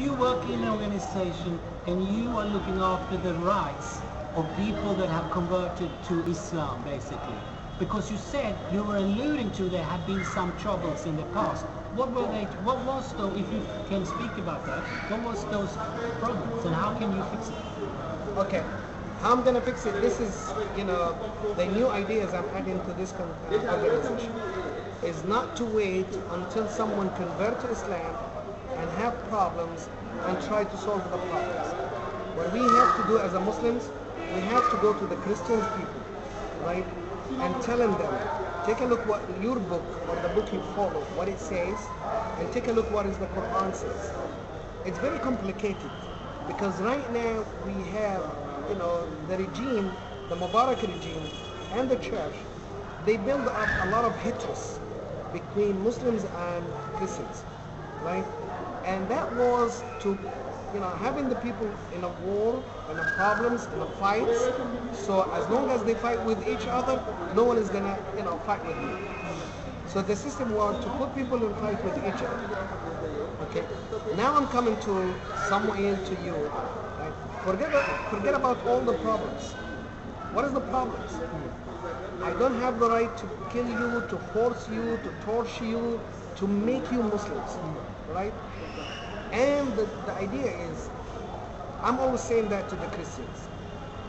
you work in an organization and you are looking after the rights of people that have converted to Islam, basically, because you said you were alluding to there had been some troubles in the past. What were they? What was those? If you can speak about that, what was those problems and how can you fix it? Okay, how I'm gonna fix it. This is, the new ideas I'm adding to this organization is not to wait until someone convert to Islam and have problems and try to solve the problems. What we have to do as a Muslims, we have to go to the Christian people, right, and telling them, take a look what your book or the book you follow, what it says, and take a look what is the Quran says. It's very complicated because right now we have, the regime, the Mubarak regime, and the church, they build up a lot of hatreds between Muslims and Christians, right? And that was to, having the people in a war, in a problems, in a fights. So as long as they fight with each other, no one is gonna, fight with you. So the system was to put people in fight with each other. Okay. Now I'm coming to Samuel, to you. Right? Forget about all the problems. What is the problems? I don't have the right to kill you, to force you, to torture you, to make you Muslims, right? And the idea is, I'm always saying that to the Christians.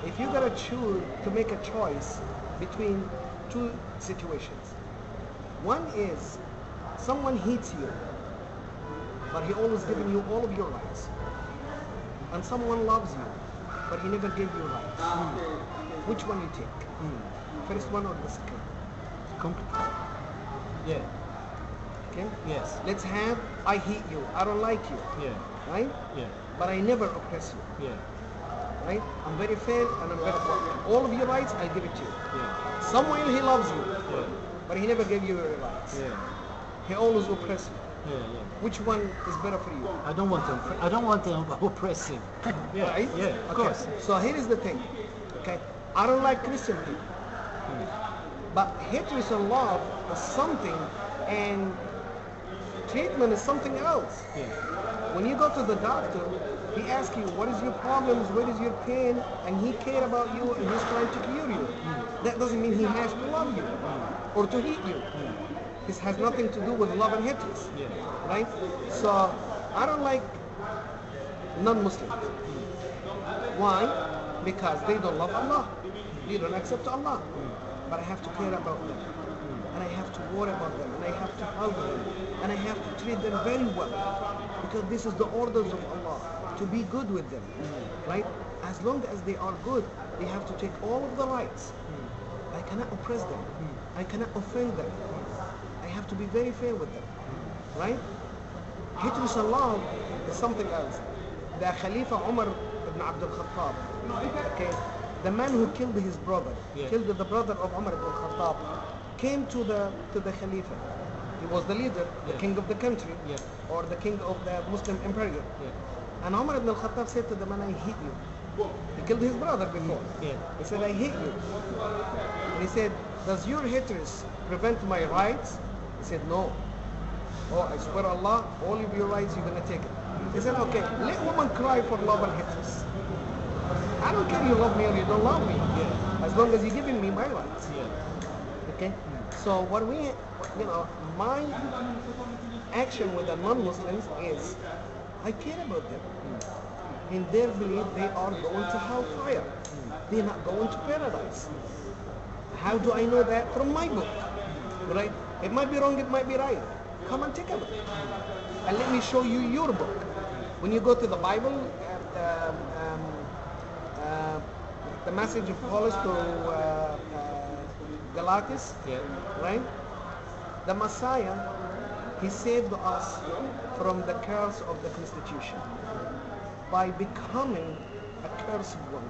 If you gotta choose to make a choice between two situations, one is someone hates you, but he always giving you all of your rights, and someone loves you, but he never gave you rights. Which one you take? First one or the second? Complicated. Yeah. Okay? Yes. Let's have, I hate you, I don't like you. Yeah. Right? Yeah. But I never oppress you. Yeah. Right? I'm very fair and I'm very fair. All of your rights, I'll give it to you. Yeah. Somewhere he loves you, Yeah. but he never gave you your rights. Yeah. He always oppress you. Yeah. Yeah. Which one is better for you? I don't want to oppress him. Yeah. Right? Yeah. Of Okay. course. So here is the thing. Okay? I don't like Christian people. But hatred and love is something, and treatment is something else. Yeah. When you go to the doctor, he asks you, what is your problems, what is your pain, and he cares about you and he's trying to cure you. That doesn't mean he has to love you or to hate you. This has nothing to do with love and hatred. Yeah. Right? So I don't like non-Muslims. Why? Because they don't love Allah. They don't accept Allah. But I have to care about them. And I have to worry about them. And I have to help them. And I have to treat them very well. Because this is the orders of Allah. To be good with them. Right? As long as they are good, they have to take all of the rights. I cannot oppress them. I cannot offend them. I have to be very fair with them. Right? Hatred and love is something else. The Khalifa Umar ibn Abdul Khattab, okay, the man who killed his brother, killed the brother of Umar ibn Khattab, came to the Khalifa. He was the leader, the king of the country, or the king of the Muslim empire. And Umar ibn Khattab said to the man, I hate you. He killed his brother before. He said, I hate you. And he said, does your hatred prevent my rights? He said, no. Oh, I swear Allah, all of your rights you're going to take it. He said, okay, let woman cry for love and hatred. I don't care you love me or you don't love me. As long as you're giving me my rights. Okay? So what my action with the non-Muslims is, I care about them. In their belief, they are going to hellfire. They're not going to paradise. How do I know that? From my book. Right? It might be wrong, it might be right. Come and take a look. And let me show you your book. When you go to the Bible, the message of Paul to Galatis, right? The Messiah, he saved us from the curse of the Constitution by becoming a cursed one.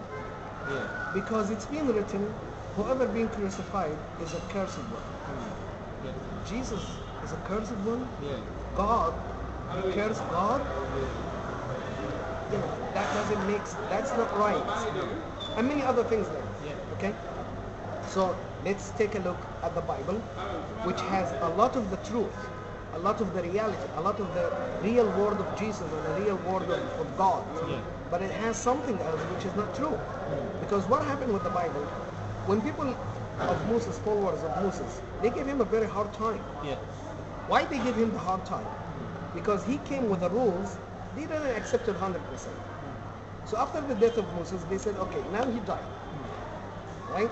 Because it's been written, whoever been crucified is a cursed one. Jesus is a cursed one. God, he cursed God. That doesn't make, that's not right. And many other things there. Okay? So let's take a look at the Bible, which has a lot of the truth. a lot of the reality, a lot of the real word of Jesus or the real word of God. Yeah. But it has something else which is not true. Because what happened with the Bible, when people of Moses, followers of Moses, they gave him a very hard time. Yeah. Why they give him the hard time? Because he came with the rules, they didn't accept it 100%. So after the death of Moses, they said, okay, now he died, right?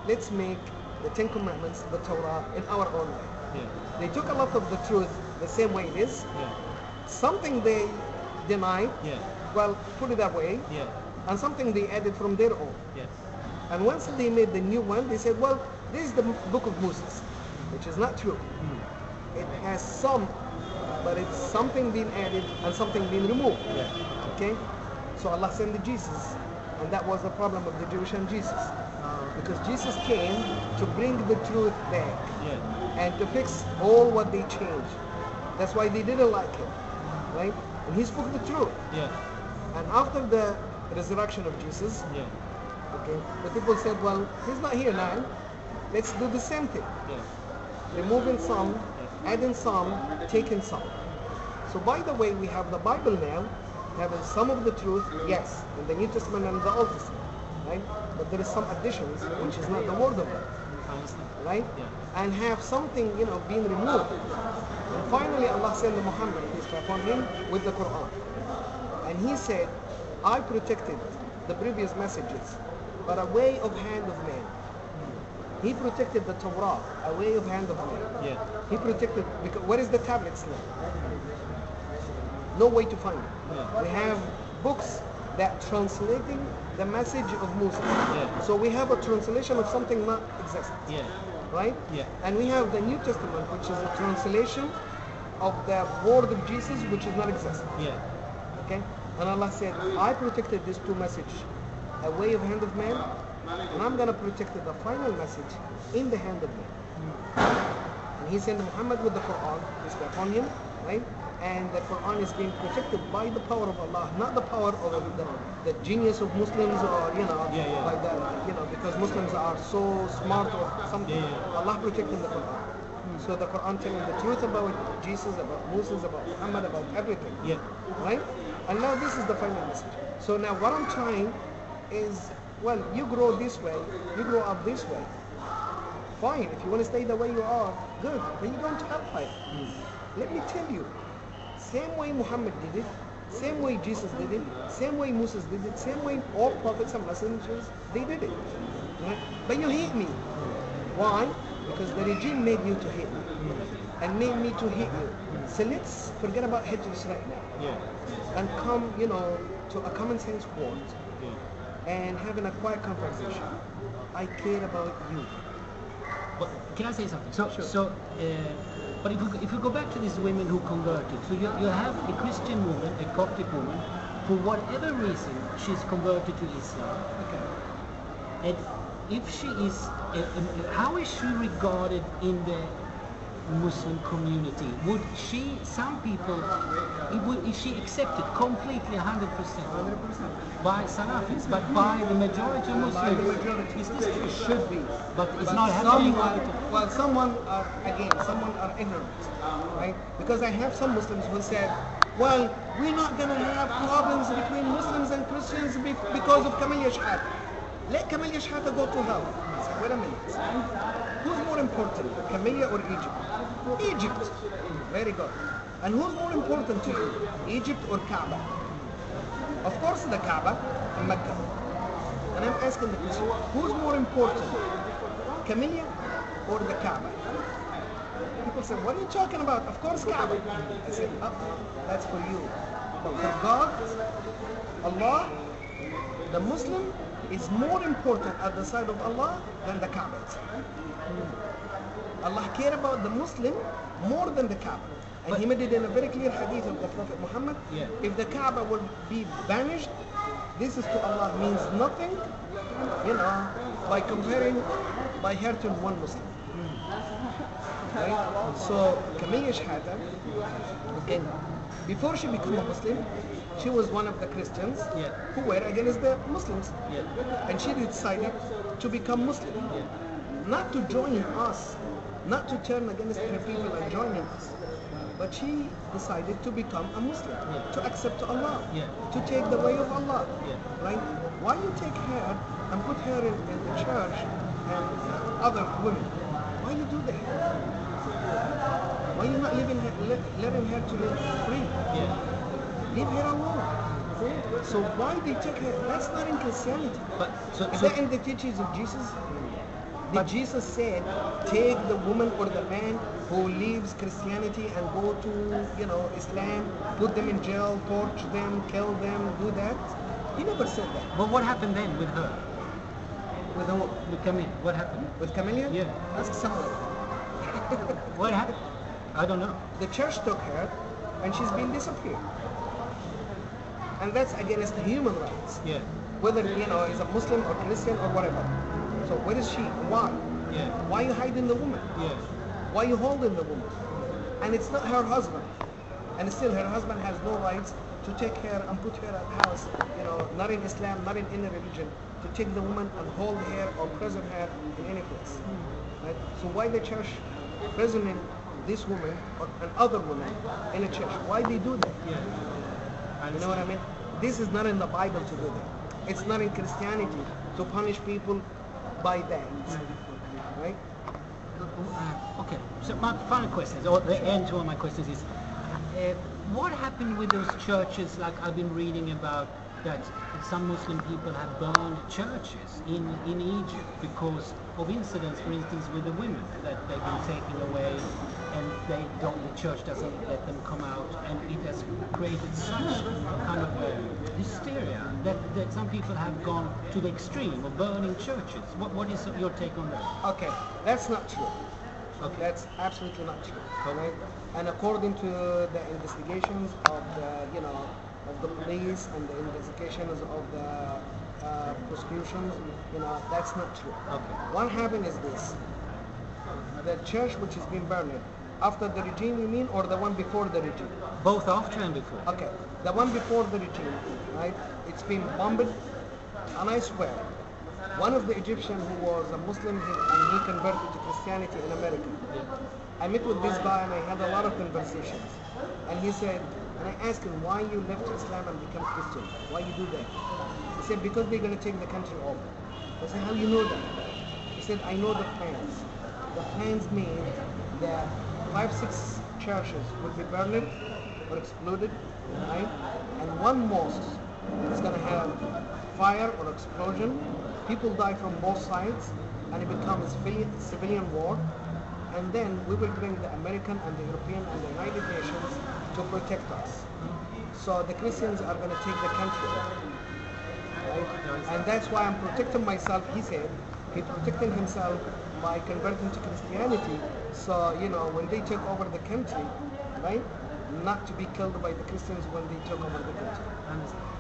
Let's make the Ten Commandments, the Torah, in our own way. Yeah. They took a lot of the truth the same way it is. Yeah. Something they denied, Yeah. well, put it that way, Yeah. and something they added from their own. Yes. And once they made the new one, they said, well, this is the book of Moses, which is not true. It has some, but it's something being added and something being removed. Yeah. Okay? So Allah sent the Jesus, and that was the problem of the Jewish and Jesus. Because Jesus came to bring the truth back Yeah. and to fix all what they changed. That's why they didn't like him, right? And he spoke the truth. Yeah. And after the resurrection of Jesus, Yeah. okay, the people said, well, he's not here now. Let's do the same thing. Yeah. Removing some, adding some, taking some. So by the way, we have the Bible now, having some of the truth, yes, in the New Testament and the Old Testament, right? But there is some additions, which is not the word of God, I understand. right? Yeah. And have something, being removed. And finally, Allah sent Muhammad, peace be upon him, with the Quran. And he said, I protected the previous messages, but a way of hand of man. He protected the Torah, a way of hand of man. Yeah. He protected, because where is the tablets now? No way to find it. Yeah. We have books that translating the message of Moses. Yeah. So we have a translation of something not existent, Yeah. right? Yeah. And we have the New Testament, which is a translation of the word of Jesus, which is not existent. Yeah. Okay? And Allah said, I protected these two messages, a way of hand of man, and I'm going to protect the final message in the hand of man. And he sent Muhammad with the Quran, peace be upon him, right? And the Quran is being protected by the power of Allah, not the power of the genius of Muslims or, like that, because Muslims are so smart or something. Yeah. Allah protecting the Quran. So the Quran telling the truth about Jesus, about Moses, about Muhammad, about everything. Yeah. Right? And now this is the final message. So now what I'm trying is, well, you grow this way, you grow up this way. Fine, if you want to stay the way you are, good, but you don't have fight. Let me tell you, same way Muhammad did it, same way Jesus did it, same way Moses did it, same way all prophets and messengers, they did it. Right? But you hate me. Why? Because the regime made you to hate me and made me to hate you. So let's forget about hatred right now. Yeah. And come, to a common sense court Yeah. and having a quiet conversation. I care about you. But can I say something? So, Sure. but if we go back to these women who converted, so you have a Christian woman, a Coptic woman, for whatever reason she's converted to Islam. Okay. And if she is, how is she regarded in the Muslim community? Would she, some people, is she accepted completely 100%? 100%. By Salafis, but by the majority of By the Muslims? majority, Is this it true? should be. But it's But not happening. someone are ignorant, right? Because I have some Muslims who said, well, we're not going to have problems between Muslims and Christians because of Kamal Yashhad. Let Kamal Yashhad go to hell. I said, wait a minute. Who's more important, Camellia or Egypt? Egypt. Very good. And who's more important to you, Egypt or Kaaba? Of course the Kaaba and Mecca. And I'm asking the question, who's more important, Camellia or the Kaaba? People say, what are you talking about? Of course Kaaba. I said, that's for you. But for God, Allah, the Muslim is more important at the side of Allah than the Kaaba itself. Allah cared about the Muslim more than the Kaaba. And he made it in a very clear hadith of the Prophet Muhammad. Yeah. If the Kaaba will be banished, this is to Allah means nothing, by comparing, by hurting one Muslim. Right? So, Kamiyya Shahada, again, before she became a Muslim, she was one of the Christians who were against the Muslims. And she decided to become Muslim. Not to join us, not to turn against her people and join us, but she decided to become a Muslim, to accept Allah, Yeah. to take the way of Allah. Yeah. Right? Why you take her and put her in the church and other women? Why you do that? Why you not letting her to live free? Yeah. Leave her alone. So why they take her? That's not in Christianity. But Is that in the teachings of Jesus? Did Jesus said, take the woman or the man who leaves Christianity and go to, Islam, put them in jail, torture them, kill them, do that? He never said that. But what happened then with her? With who? With Camille? What happened? With Camellia? Yeah. Ask someone. What happened? I don't know. The church took her and she's been disappeared. And that's against human rights. Yeah. Whether, is a Muslim or Christian or whatever. So where is she? Why? Yeah. Why you hiding the woman? Yeah. Why you holding the woman? And it's not her husband. And still her husband has no rights to take her and put her at house, not in Islam, not in any religion, to take the woman and hold her or prison her in any place. Right? So why the church prisoning this woman or another woman in a church? Why they do that? Yeah. You know what I mean? This is not in the Bible to do that. It's not in Christianity to punish people by that. Right? Okay, so my final question, or the end to all my questions is, what happened with those churches, like I've been reading about, that some Muslim people have burned churches in Egypt because of incidents, for instance, with the women, that they've been taken away and the church doesn't let them come out, and it has created such kind of hysteria that some people have gone to the extreme of burning churches. What is your take on that? Okay, that's not true. Okay. That's absolutely not true. Right? And according to the investigations of the police and the investigations of the prosecutions, that's not true. Okay. What happened is this: the church which has been burned after the regime, you mean, or the one before the regime? Both after and before. Okay, the one before the regime, right? It's been bombed, and I swear, one of the Egyptians who was a Muslim and he converted to Christianity in America. I met with this guy and I had a lot of conversations. And he said, and I asked him, why you left Islam and become Christian? Why you do that? He said, because they're going to take the country over. I said, how you know that? He said, I know the plans. The plans mean that 5-6 churches will be burned or exploded, right? And one mosque is going to have fire or explosion. People die from both sides, and it becomes civilian war. And then we will bring the American and the European and the United Nations to protect us. So the Christians are going to take the country, right? And that's why I'm protecting myself. He said he's protecting himself by converting to Christianity. So when they take over the country, right, not to be killed by the Christians when they took over the country. I understand.